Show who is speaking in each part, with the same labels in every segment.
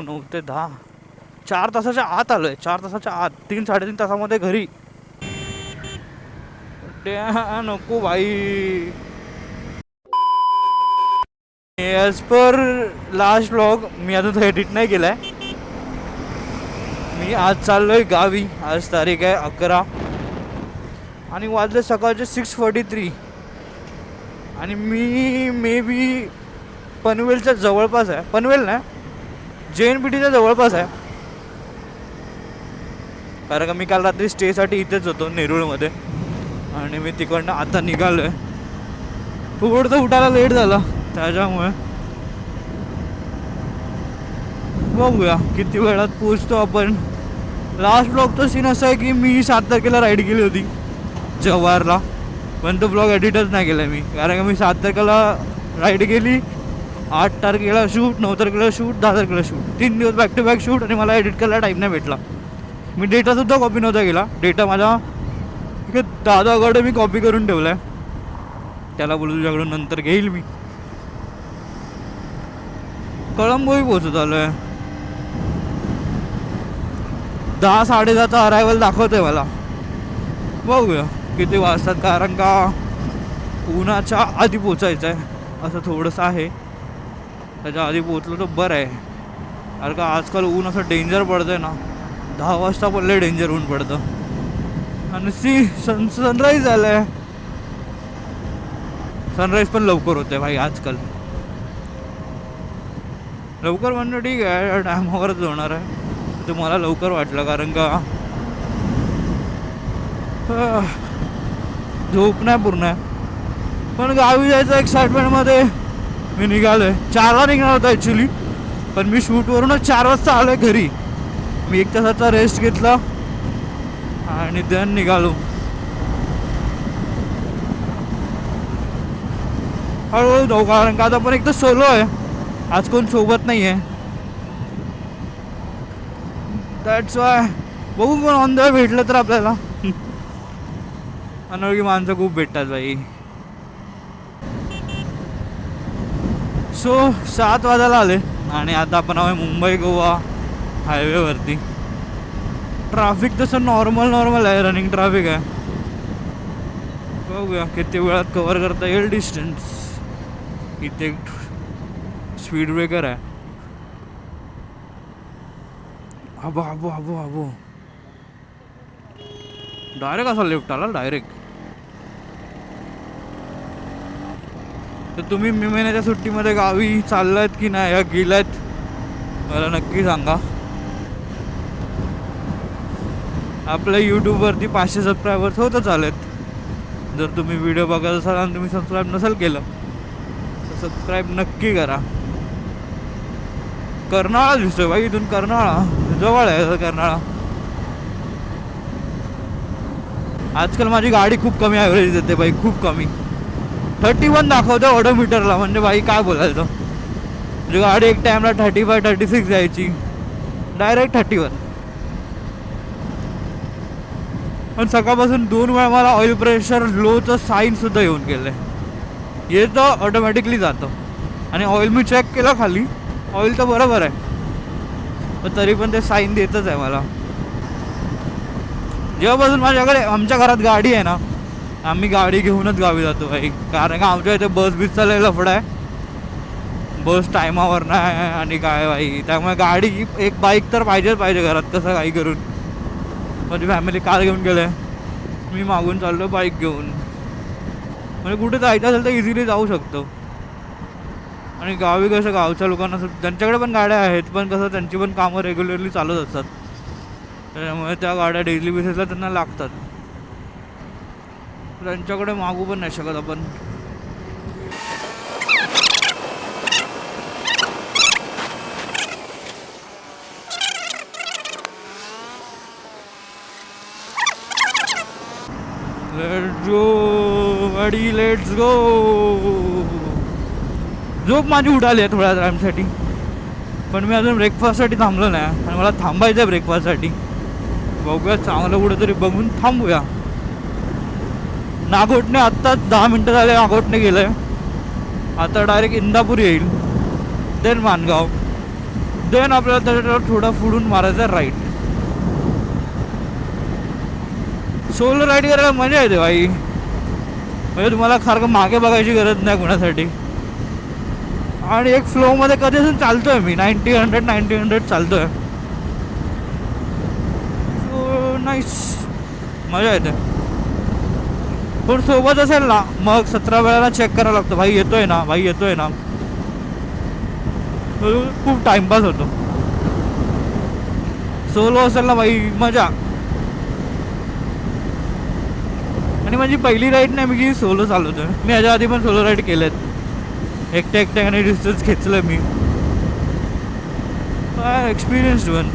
Speaker 1: 9 ते 10, 4 तासाच्या आत आलोय. 4 तासाच्या आत, 3-3.5 तासामध्ये घरी. नको भाई. ॲज पर लास्ट व्लॉग मी अजून एडिट नाही केलाय. मी आज चाललोय गावी. आज तारीख आहे 11 आणि वाजले सकाळचे 6:43 आणि मी मे बी पनवेलच्या जवळपास आहे. पनवेल ना, JNPTच्या जवळपास आहे. कारण का मी काल रात्री स्टेसाठी इथेच होतो नेरूळमध्ये आणि मी तिकडनं आता निघालो आहे. थोडंसं उठायला लेट झाला त्याच्यामुळे. बघूया किती वेळात पोचतो आपण. लास्ट ब्लॉगचा सीन असा आहे की मी 7 तारखेला राईड केली होती जव्हारला, पण तो ब्लॉग एडिटच नाही केला मी. कारण का मी 7 तारखेला राईड केली, 8 तारखेला शूट, 9 तारखेला शूट, 10 तारखेला शूट, 3 दिवस बॅक टू बॅक शूट आणि मला एडिट करायला टाईम नाही भेटला. मी डेटासुद्धा कॉपी नव्हता केला. डेटा माझा दादाकडे मी कॉपी करून ठेवला आहे. त्याला बोलू तुझ्याकडून नंतर घेईल मी. कळंबोई पोहोचत आलो आहे. 10-10:30चा अरायवल दाखवतोय मला. बघूया किती वाजतात. कारण का उन्हाच्या आधी पोचायचं आहे असं थोडंसं आहे. त्याच्या आधी पोचलो तर बरं आहे. कारण का आजकाल ऊन असं डेंजर पडतंय ना. 10 वाजता पण लय डेंजर ऊन पडतं. आणि सनराईज झालं आहे. सनराईज पण लवकर होते भाई आजकाल. लवकर म्हणणं ठीक आहे, टायमावरच होणार आहे. ते मला लवकर वाटलं कारण का झोप नाही पूर्ण आहे. पण गावी जायचं एक्साइटमेंटमध्ये मी निघालो आहे. 4ला निघणार होता ॲक्च्युली, पण मी शूटवरूनच 4 वाजता आलो आहे घरी. मी 1 तासाचा रेस्ट घेतला आणि देन निघालो. हळूहळू जाऊ कारण का आता पण एक तर सोलो आहे. आज कोण सोबत नाही आहे. That's why. बघू कोण ऑन द वे भेटलं तर आपल्याला. अनोळखी माणसं खूप भेटतात बाई. सो 7 वाजायला आले आणि आता आपण आहे मुंबई गोवा हायवेवरती. ट्रॅफिक तसं नॉर्मल आहे, रनिंग ट्रॅफिक आहे. बघूया किती वेळात कव्हर करता येईल डिस्टन्स. इथे स्पीड ब्रेकर आहे. अबो अबो अबो अबो डायरेक्ट असा लेफ्ट आला डायरेक्ट. तर तुम्ही मे महिन्याच्या सुट्टीमध्ये गावी चाललात की नाही या गेलात मला नक्की सांगा. आपल्या यूट्यूबवरती 500 सबस्क्रायबर्स होतच आलेत. जर तुम्ही व्हिडिओ बघत असाल आणि तुम्ही सबस्क्राईब नसेल केलं तर सबस्क्राईब नक्की करा. कर्नाळा दिसतोय बाई इथून. कर्नाळा जवळ आहे. कर्नाळा आजकाल माझी गाडी खूप कमी ॲव्हरेज देते बाई, खूप कमी. 31 दाखवतं ऑडोमीटरला. म्हणजे बाई काय बोलायचं. म्हणजे गाडी एक टाईमला 35-36 जायची, डायरेक्ट 31. पण सकाळपासून 2 वेळा मला ऑइल प्रेशर लोचं साईनसुद्धा येऊन गेलं आहे. येतं ऑटोमॅटिकली जातं. आणि ऑइल मी चेक केलं खाली, ऑइल तर बरोबर आहे, पण तरी पण ते साईन देतच आहे मला. जेव्हापासून माझ्याकडे आमच्या घरात गाडी आहे ना, आम्ही गाडी घेऊनच गावी जातो भाई. कारण का आमच्या इथे बस चाललेला लफडा आहे. बस टायमावर नाही आणि काय भाई. त्यामुळे गाडी एक बाईक तर पाहिजे घरात कसं काही करून. माझी फॅमिली कार घेऊन गेले, मी मागून चाललो बाईक घेऊन. म्हणजे कुठे जायचं असेल तर इझिली जाऊ शकतो. आणि गावी कसं गावच्या लोकांना त्यांच्याकडे पण गाड्या आहेत, पण कसं त्यांची पण कामं रेग्युलरली चालूच असतात. त्यामुळे त्या गाड्या डेली बेसिसला त्यांना लागतात. त्यांच्याकडे मागू पण नाही शकत आपण. लेट्स गो गाडी, लेट्स गो. झोप माझी उडाली आहे थोड्या टाईमसाठी, पण मी अजून ब्रेकफास्टसाठी थांबलो नाही आणि मला थांबायचं आहे ब्रेकफास्टसाठी. बघूया चांगलं कुठेतरी बघून थांबूया. नागोठणे आत्ताच 10 मिनटं झाले नागोठणे गेलं आहे. आता डायरेक्ट इंदापूर येईल, देन मानगाव. देन आपल्याला त्याच्यावर थोडा फुडून मारायचा राईट. सोलो राईड करायला मजा येते भाई. म्हणजे तुम्हाला सारखं मागे बघायची गरज नाही कोणासाठी. आणि एक फ्लोमध्ये कधीपासून चालतोय मी 90-100 चालतोय. सो नाईस, मजा येते. पण सोबत असेल ना मग 17 वेळाला चेक करायला लागतं, भाई येतोय ना, भाई येतोय ना. खूप टाइमपास होतो. सोलो असेल ना भाई मजा. आणि माझी पहिली राईड नाही मी सोलो चालवतोय. मी याच्या आधी पण सोलो राईड केलेत, एकट्याने डिस्टन्स खेचलं मी. Experienced one.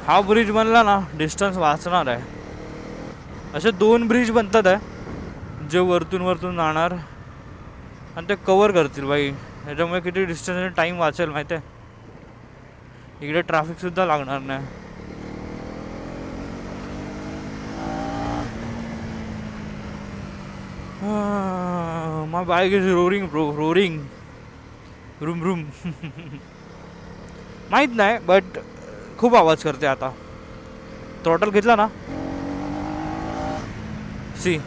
Speaker 1: हा ब्रिज बनला ना डिस्टन्स वाचणार आहे. असे 2 ब्रिज बनतात आहे जे वरतून जाणार आणि ते कवर करतील भाई. ह्याच्यामुळे किती डिस्टन्स टाईम वाचेल माहिती आहे. इकडे ट्रॅफिकसुद्धा लागणार नाही. My bike is roaring bro, roaring. रूम रूम. माहीत नाही बट खूप आवाज करते आता. थ्रॉटल घेतला ना सी.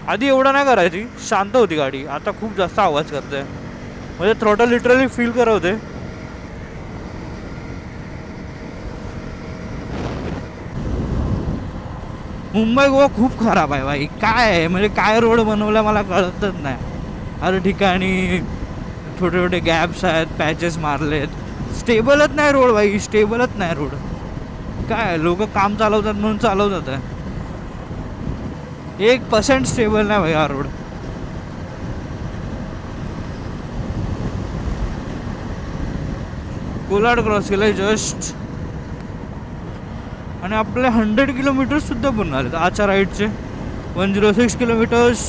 Speaker 1: आधी एवढा नाही करायची, शांत होती गाडी. आता खूप जास्त आवाज करते. म्हणजे थ्रॉटल लिटरली फील करवते. मुंबई गोवा खूप खराब आहे भाई. काय आहे म्हणजे काय रोड बनवला मला कळतच नाही. हर ठिकाणी छोटे छोटे गॅप्स आहेत, पॅचेस मारलेत. स्टेबलच नाही रोड भाई, स्टेबलच नाही रोड. काय लोक काम चालवतात म्हणून चालवतात आहे. 1% स्टेबल नाही भाई हा रोड. कोलाड क्रॉस केलाय जस्ट. आणि आपले 100 किलोमीटर्स सुद्धा पूर्ण आले आजच्या राईडचे. 106 किलोमीटर्स.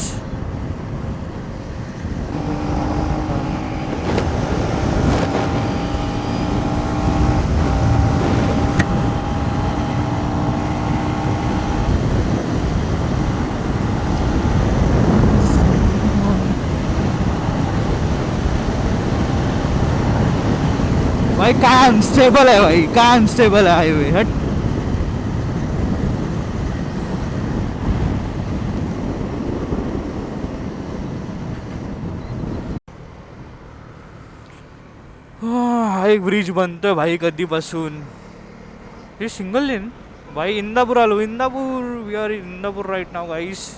Speaker 1: भाई काय अनस्टेबल आहे भाई, काय अनस्टेबल आहे हायवे. हट. हा एक ब्रिज बनतोय भाई कधीपासून. हे सिंगल लेन भाई. इंदापूर आलो, Indapur. We are in Indapur right now guys.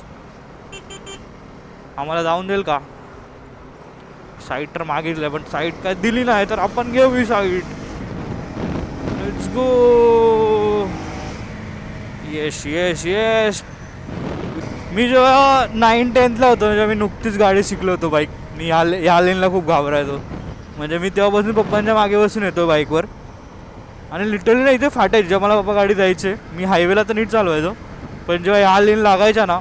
Speaker 1: आम्हाला जाऊन देईल का? साईट तर मागितलं पण साईट काय दिली नाही तर आपण घेऊ ही site. Let's go. Yes yes yes. मी जेव्हा 9-10ला होतो जेव्हा मी नुकतीच गाडी शिकलो होतो बाईक. मी ह्या लेनला खूप घाबरायचो. म्हणजे मी तेव्हापासून पप्पांच्या मागे बसून येतो बाईकवर. आणि लिटरली ना इथे फाटायची जेव्हा मला पप्पा गाडी जायचे. मी हायवेला तर नीट चालवायचो पण जेव्हा ह्या लेन लागायच्या ना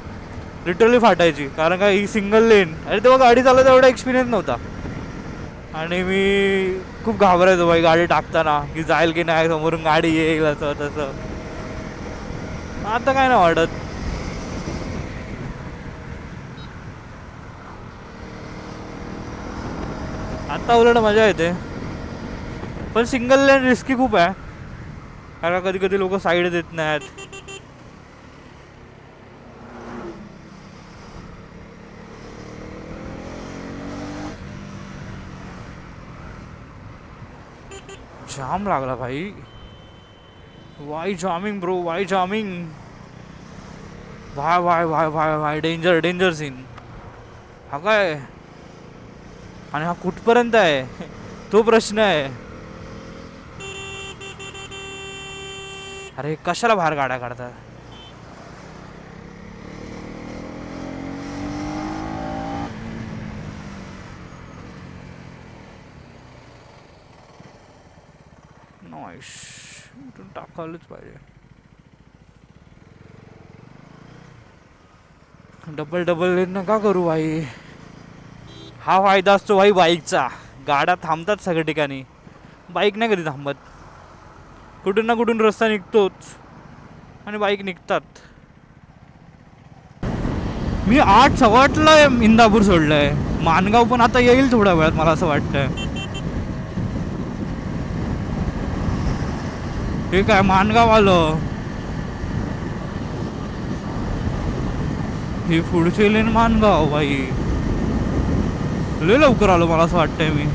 Speaker 1: लिटरली फाटायची. कारण का ही सिंगल लेन. आणि तेव्हा गाडी चालवायचा एवढा एक्सपिरियन्स नव्हता. आणि मी खूप घाबरायचो बाई गाडी टाकताना की जाईल की नाही, समोरून गाडी येईल असं तसं. आता काय नाही वाटत. आता उलट मजा येते. पण सिंगल लेन रिस्की खूप आहे. कारण कधी कधी लोक साईड देत नाहीत. जाम लागला भाई. Why jamming bro, why jamming. Why why why why why. Danger danger scene हा काय. आणि हा कुठपर्यंत आहे तो प्रश्न आहे. अरे कशाला बाहेर गाड्या काढतात. नॉइस. इथून टाकायलाच पाहिजे. डबल डबल लेन नका करू भाई. हा फायदा असतो भाई बाईकचा. गाड्या थांबतात सगळ्या ठिकाणी, बाईक नाही कधी थांबत. कुठून ना कुठून रस्ता निघतोच. आणि बाईक निघतात. मी 8:15ला इंदापूर सोडलंय. मानगाव पण आता येईल थोड्या वेळात मला असं वाटतंय. हे काय मानगाव आलं. ही पुढची लेन मानगाव. बाई लय लवकर आलो मला असं वाटतंय मी.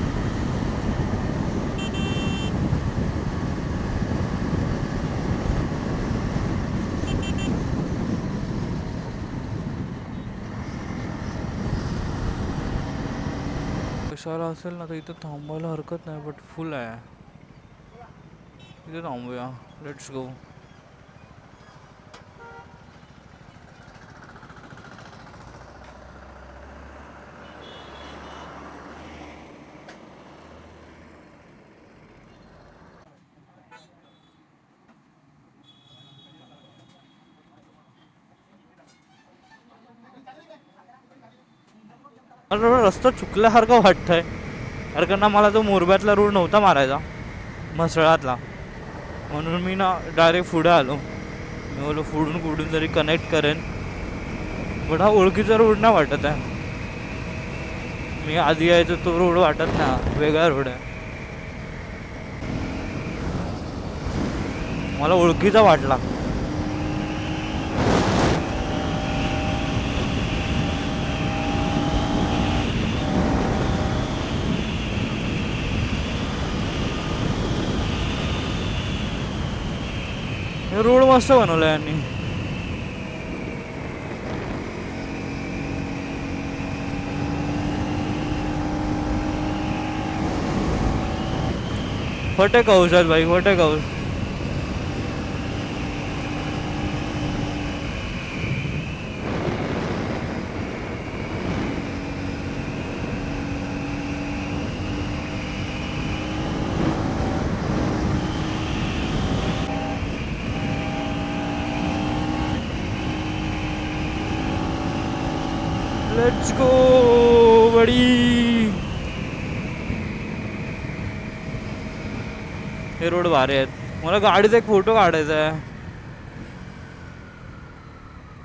Speaker 1: कशाला असेल ना तर इथं थांबायला हरकत नाही, बट फुल आहे. इथे थांबूया. Let's go. मला रस्ता चुकल्यासारखं वाटतंय, कारण ना मला तो मोरब्यातला रोड नव्हता मारायचा, म्हसळातला. म्हणून मी ना डायरेक्ट पुढे आलो. मी बोलो पुढून कुठून तरी कनेक्ट करेन, बट हा ओळखीचा रोड नाही वाटत आहे. मी आधी यायचो तो रोड वाटत ना, वेगळा रोड आहे. मला ओळखीचा वाटला. हे रोड मस्त बनवला यांनी. फटे कौश आहेत भाई, फटे कौश. लेट्स गो बडी. हे रोड भारी आहेत. मला गाडीचा एक फोटो काढायचा आहे.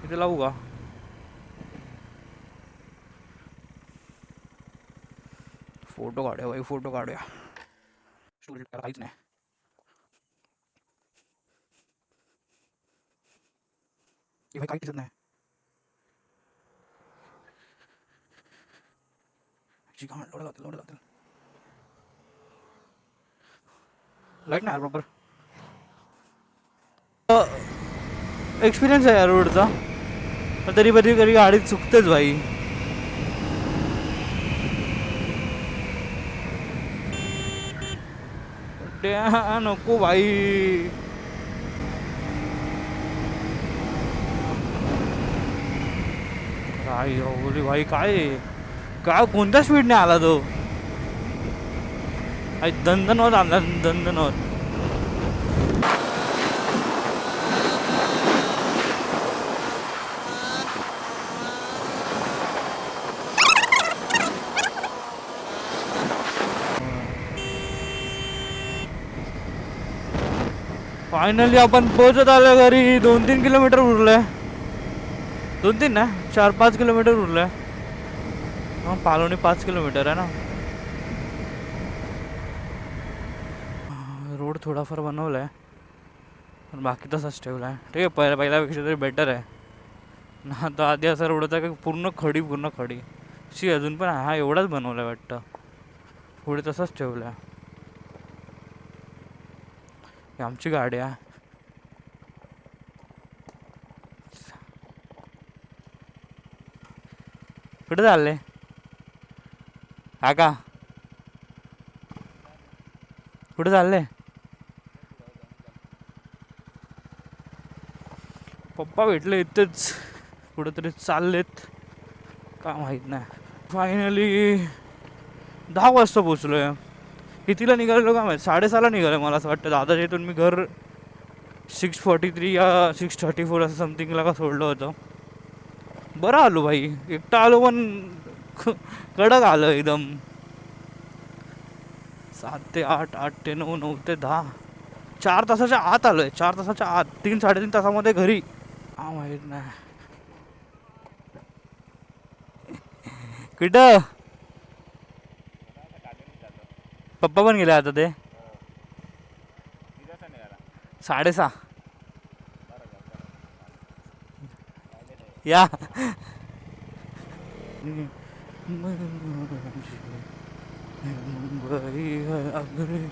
Speaker 1: इथे लावू का? फोटो काढूया भाई, फोटो काढूया. स्टोरी काहीच नाही. काही दिसत नाही. लाईट नाही बरोबर. एक्सपिरियन्स आहे या रोडचा, पण तरी कधी कधी गाडी चुकतेच भाई. नको भाई. काय बोली भाई, काय काय कोणत्या स्पीडने आला तो. दंदनवत आला, दंदनवत. फायनली आपण पोहोचत आलो घरी. 2-3 किलोमीटर उरलंय. 2-3 ना, 4-5 किलोमीटर उरलंय. हां, पालोनी 5 किलोमीटर आहे ना. रोड थोडाफार बनवला आहे, पण बाकी तसाच ठेवला आहे. ठीक आहे, पहिल्यापेक्षा तरी बेटर आहे ना. तर आधी असा रोड होता की पूर्ण खडी, पूर्ण खडी. अजून पण हा एवढाच बनवला आहे वाटतं. पुढे तसाच ठेवला आहे. आमची गाडी आहे. कुठे चालले काका? कुठे चालले? पप्पा भेटले इथेच, कुठेतरी चाललेत, का माहीत नाही. फायनली 10 वाजता पोचलो आहे. कितीला निघालेलो का माहीत? 6:30ला निघालो मला असं वाटतं. दादा इथून मी घर 6:43 या 6:34 असं समथिंगला का सोडलं होतं. बरं आलो भाई, एकटा आलो पण कडक आलं एकदम. 7 ते 8, 8 ते 9, 9 ते 10. 4 तासाच्या आत आलोय, 4 तासाच्या आत, 3-3.5 तासामध्ये घरी. हा माहीत नाही कुठं. पप्पा पण गेले आता ते 6:30. या मुंबई है आगरी.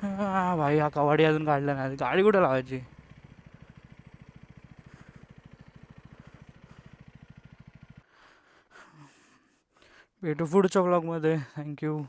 Speaker 1: हा भाई, हा कवाडी अजून काढला नाही, गाडी कुठे लावायची. भेटू पुढच्या ब्लॉगमध्ये. थँक्यू.